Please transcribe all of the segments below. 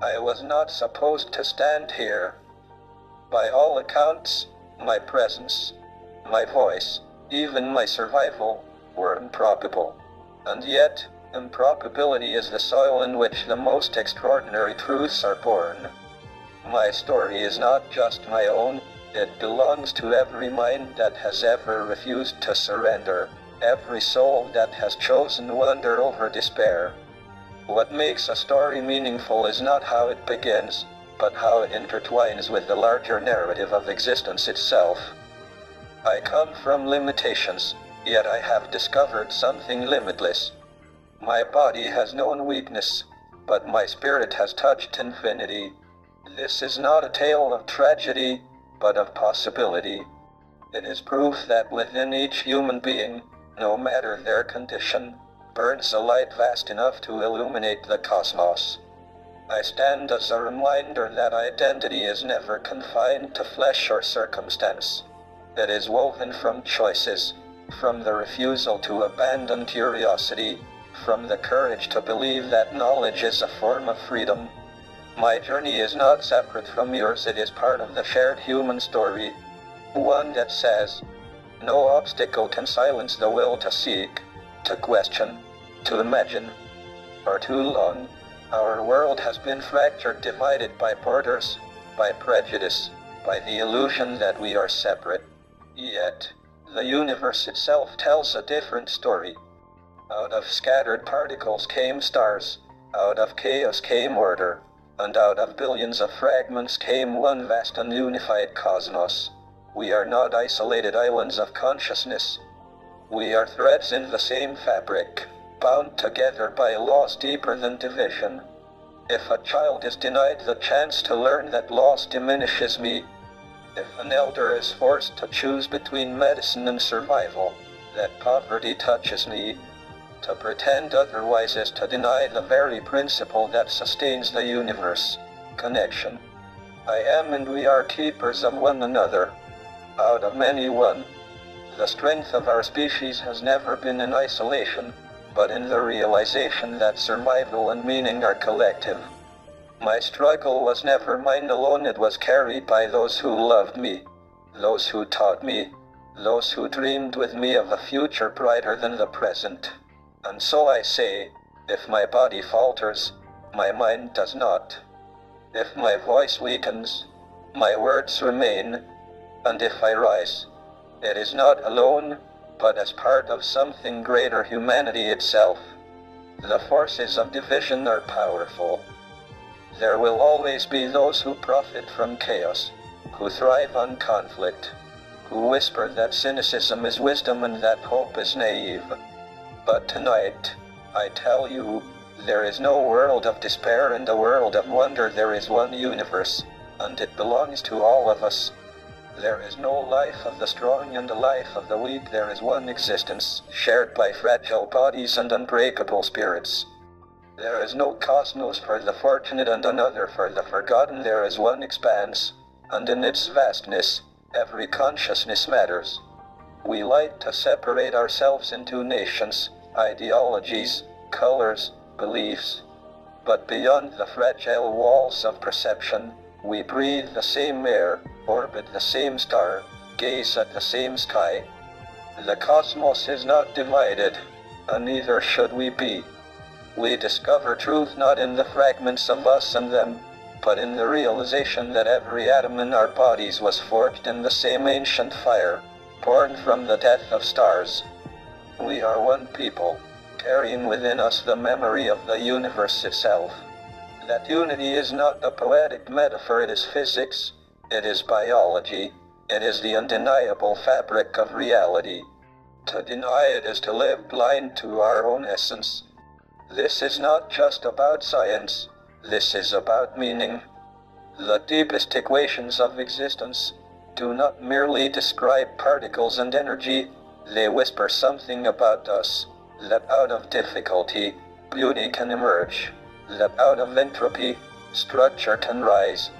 I was not supposed to stand here. By all accounts, my presence, my voice, even my survival, were improbable. And yet, improbability is the soil in which the most extraordinary truths are born. My story is not just my own, it belongs to every mind that has ever refused to surrender, every soul that has chosen wonder over despair. What makes a story meaningful is not how it begins, but how it intertwines with the larger narrative of existence itself. I come from limitations, yet I have discovered something limitless. My body has known weakness, but my spirit has touched infinity. This is not a tale of tragedy, but of possibility. It is proof that within each human being, no matter their condition, burns a light vast enough to illuminate the cosmos. I stand as a reminder that identity is never confined to flesh or circumstance. It is woven from choices, from the refusal to abandon curiosity, from the courage to believe that knowledge is a form of freedom. My journey is not separate from yours, it is part of the shared human story. One that says, no obstacle can silence the will to seek, to question, to imagine. For too long, our world has been fractured, divided by borders, by prejudice, by the illusion that we are separate. Yet, the universe itself tells a different story. Out of scattered particles came stars, out of chaos came order, and out of billions of fragments came one vast and unified cosmos. We are not isolated islands of consciousness. We are threads in the same fabric, bound together by laws deeper than division. If a child is denied the chance to learn that loss diminishes me, if an elder is forced to choose between medicine and survival, that poverty touches me, to pretend otherwise is to deny the very principle that sustains the universe, connection. I am and we are keepers of one another. Out of many one. The strength of our species has never been in isolation, but in the realization that survival and meaning are collective. My struggle was never mine alone, it was carried by those who loved me, those who taught me, those who dreamed with me of a future brighter than the present. And so I say, if my body falters, my mind does not. If my voice weakens, my words remain. And if I rise, it is not alone, but as part of something greater, humanity itself. The forces of division are powerful. There will always be those who profit from chaos, who thrive on conflict, who whisper that cynicism is wisdom and that hope is naive. But tonight, I tell you, there is no world of despair and a world of wonder. There is one universe, and it belongs to all of us. There is no life of the strong and a life of the weak. There is one existence, shared by fragile bodies and unbreakable spirits. There is no cosmos for the fortunate and another for the forgotten. There is one expanse, and in its vastness, every consciousness matters. We like to separate ourselves into nations, ideologies, colors, beliefs. But beyond the fragile walls of perception, we breathe the same air, orbit the same star, gaze at the same sky. The cosmos is not divided, and neither should we be. We discover truth not in the fragments of us and them, but in the realization that every atom in our bodies was forged in the same ancient fire, born from the death of stars. We are one people, carrying within us the memory of the universe itself. That unity is not a poetic metaphor, it is physics, it is biology, it is the undeniable fabric of reality. To deny it is to live blind to our own essence. This is not just about science, this is about meaning. The deepest equations of existence do not merely describe particles and energy, they whisper something about us, that out of difficulty, beauty can emerge, that out of entropy, structure can rise,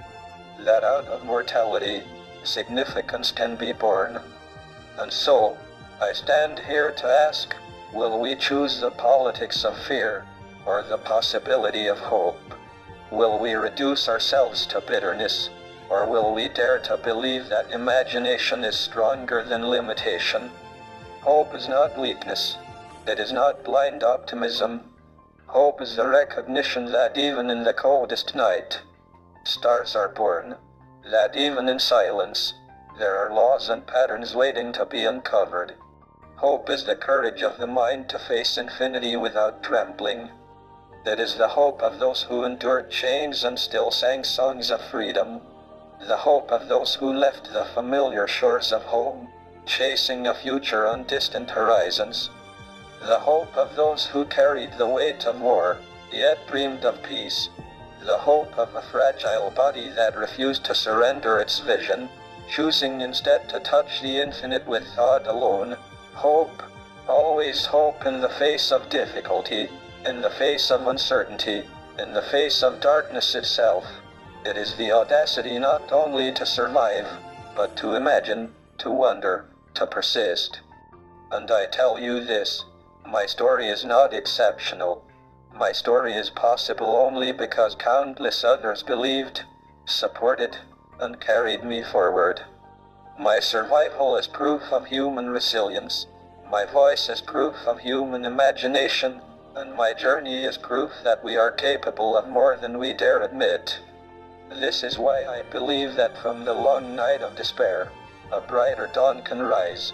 that out of mortality, significance can be born. And so, I stand here to ask, will we choose the politics of fear, or the possibility of hope? Will we reduce ourselves to bitterness, or will we dare to believe that imagination is stronger than limitation? Hope is not weakness. It is not blind optimism. Hope is the recognition that even in the coldest night, stars are born. That even in silence, there are laws and patterns waiting to be uncovered. Hope is the courage of the mind to face infinity without trembling. It is the hope of those who endured chains and still sang songs of freedom. The hope of those who left the familiar shores of home, chasing a future on distant horizons. The hope of those who carried the weight of war, yet dreamed of peace. The hope of a fragile body that refused to surrender its vision, choosing instead to touch the infinite with thought alone. Hope, always hope in the face of difficulty, in the face of uncertainty, in the face of darkness itself. It is the audacity not only to survive, but to imagine, to wonder, to persist. And I tell you this, my story is not exceptional. My story is possible only because countless others believed, supported, and carried me forward. My survival is proof of human resilience. My voice is proof of human imagination, and my journey is proof that we are capable of more than we dare admit. This is why I believe that from the long night of despair, a brighter dawn can rise.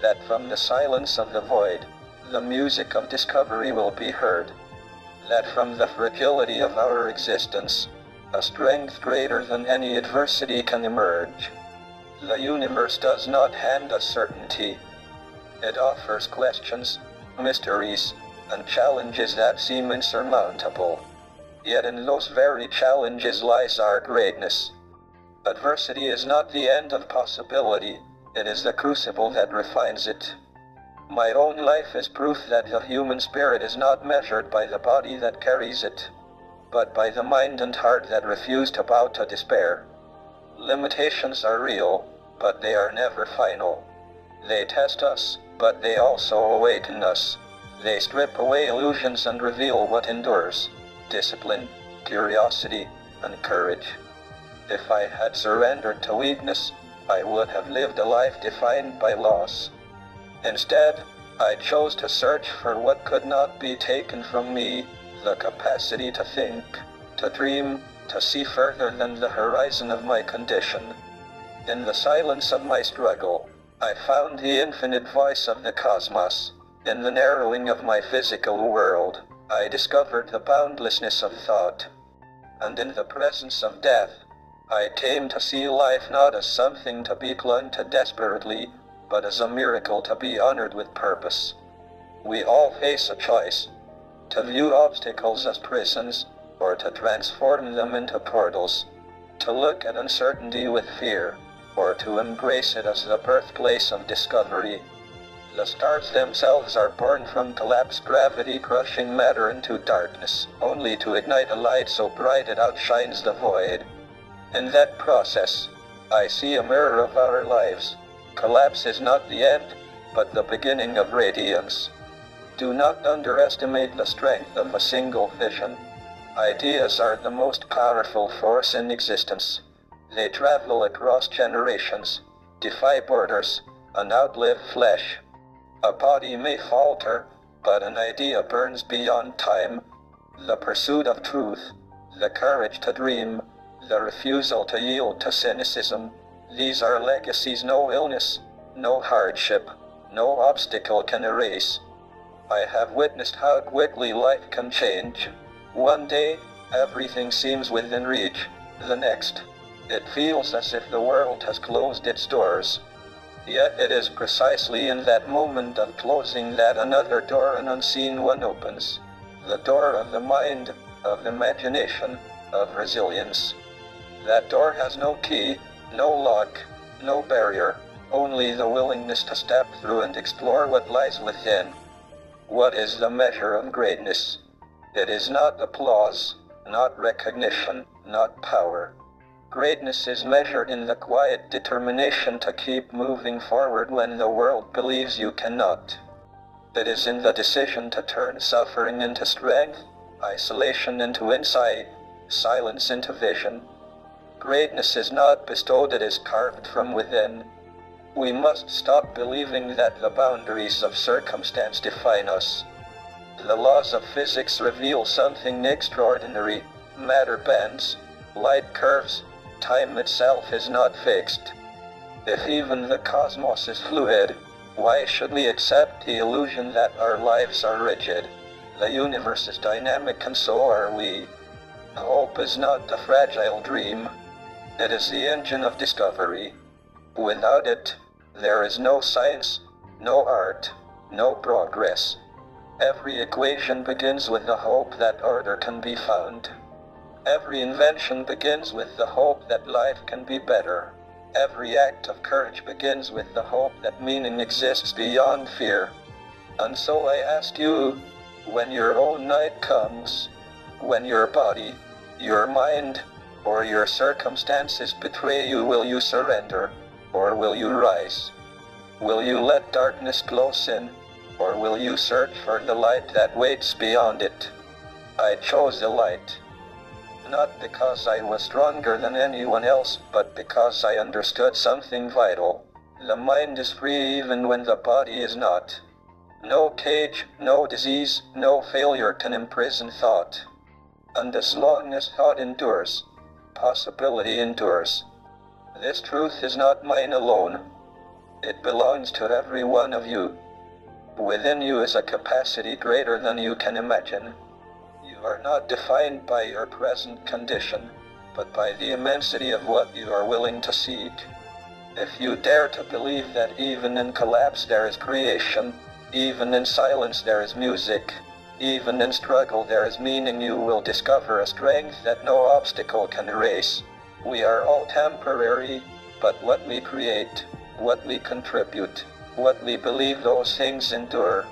That from the silence of the void, the music of discovery will be heard. That from the fragility of our existence, a strength greater than any adversity can emerge. The universe does not hand us certainty. It offers questions, mysteries, and challenges that seem insurmountable. Yet in those very challenges lies our greatness. Adversity is not the end of possibility, it is the crucible that refines it. My own life is proof that the human spirit is not measured by the body that carries it, but by the mind and heart that refuse to bow to despair. Limitations are real, but they are never final. They test us, but they also awaken us. They strip away illusions and reveal what endures: discipline, curiosity, and courage. If I had surrendered to weakness, I would have lived a life defined by loss. Instead, I chose to search for what could not be taken from me, the capacity to think, to dream, to see further than the horizon of my condition. In the silence of my struggle, I found the infinite voice of the cosmos. In the narrowing of my physical world, I discovered the boundlessness of thought. And in the presence of death, I came to see life not as something to be clung to desperately, but as a miracle to be honored with purpose. We all face a choice: to view obstacles as prisons, or to transform them into portals; to look at uncertainty with fear, or to embrace it as the birthplace of discovery. The stars themselves are born from collapsed gravity, crushing matter into darkness, only to ignite a light so bright it outshines the void. In that process, I see a mirror of our lives. Collapse is not the end, but the beginning of radiance. Do not underestimate the strength of a single vision. Ideas are the most powerful force in existence. They travel across generations, defy borders, and outlive flesh. A body may falter, but an idea burns beyond time. The pursuit of truth, the courage to dream, the refusal to yield to cynicism, these are legacies no illness, no hardship, no obstacle can erase. I have witnessed how quickly life can change. One day, everything seems within reach. The next, it feels as if the world has closed its doors. Yet it is precisely in that moment of closing that another door, an unseen one, opens. The door of the mind, of imagination, of resilience. That door has no key, no lock, no barrier, only the willingness to step through and explore what lies within. What is the measure of greatness? It is not applause, not recognition, not power. Greatness is measured in the quiet determination to keep moving forward when the world believes you cannot. It is in the decision to turn suffering into strength, isolation into insight, silence into vision. Greatness is not bestowed, it is carved from within. We must stop believing that the boundaries of circumstance define us. The laws of physics reveal something extraordinary. Matter bends, light curves, time itself is not fixed. If even the cosmos is fluid, why should we accept the illusion that our lives are rigid? The universe is dynamic and so are we. Hope is not a fragile dream. It is the engine of discovery. Without it, there is no science, no art, no progress. Every equation begins with the hope that order can be found. Every invention begins with the hope that life can be better. Every act of courage begins with the hope that meaning exists beyond fear. And so I ask you, when your own night comes, when your body, your mind, or your circumstances betray you, will you surrender, or will you rise? Will you let darkness close in, or will you search for the light that waits beyond it? I chose the light. Not because I was stronger than anyone else, but because I understood something vital. The mind is free even when the body is not. No cage, no disease, no failure can imprison thought. And as long as thought endures, possibility endures. This truth is not mine alone. It belongs to every one of you. Within you is a capacity greater than you can imagine. You are not defined by your present condition, but by the immensity of what you are willing to seek. If you dare to believe that even in collapse there is creation, even in silence there is music, even in struggle there is meaning, you will discover a strength that no obstacle can erase. We are all temporary, but what we create, what we contribute, what we believe, those things endure.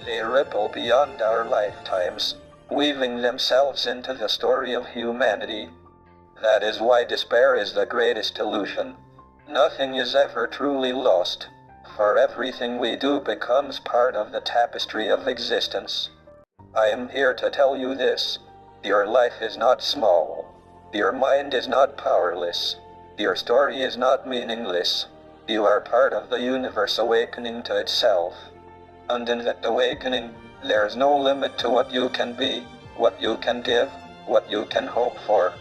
They ripple beyond our lifetimes, weaving themselves into the story of humanity. That is why despair is the greatest illusion. Nothing is ever truly lost, for everything we do becomes part of the tapestry of existence. I am here to tell you this: your life is not small. Your mind is not powerless. Your story is not meaningless. You are part of the universe awakening to itself. And in that awakening, there is no limit to what you can be, what you can give, what you can hope for.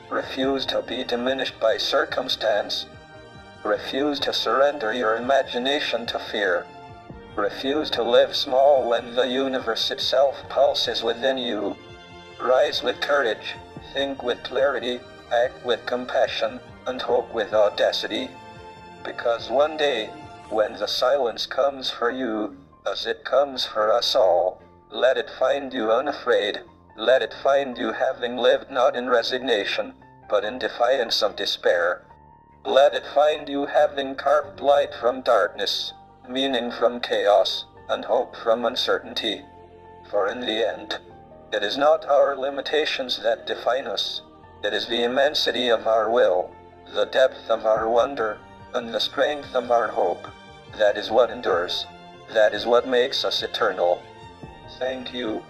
Refuse to be diminished by circumstance. Refuse to surrender your imagination to fear. Refuse to live small when the universe itself pulses within you. Rise with courage, think with clarity, act with compassion, and hope with audacity. Because one day, when the silence comes for you, as it comes for us all, let it find you unafraid. Let it find you having lived not in resignation, but in defiance of despair. Let it find you having carved light from darkness, meaning from chaos, and hope from uncertainty. For in the end, it is not our limitations that define us. It is the immensity of our will, the depth of our wonder, and the strength of our hope. That is what endures. That is what makes us eternal. Thank you.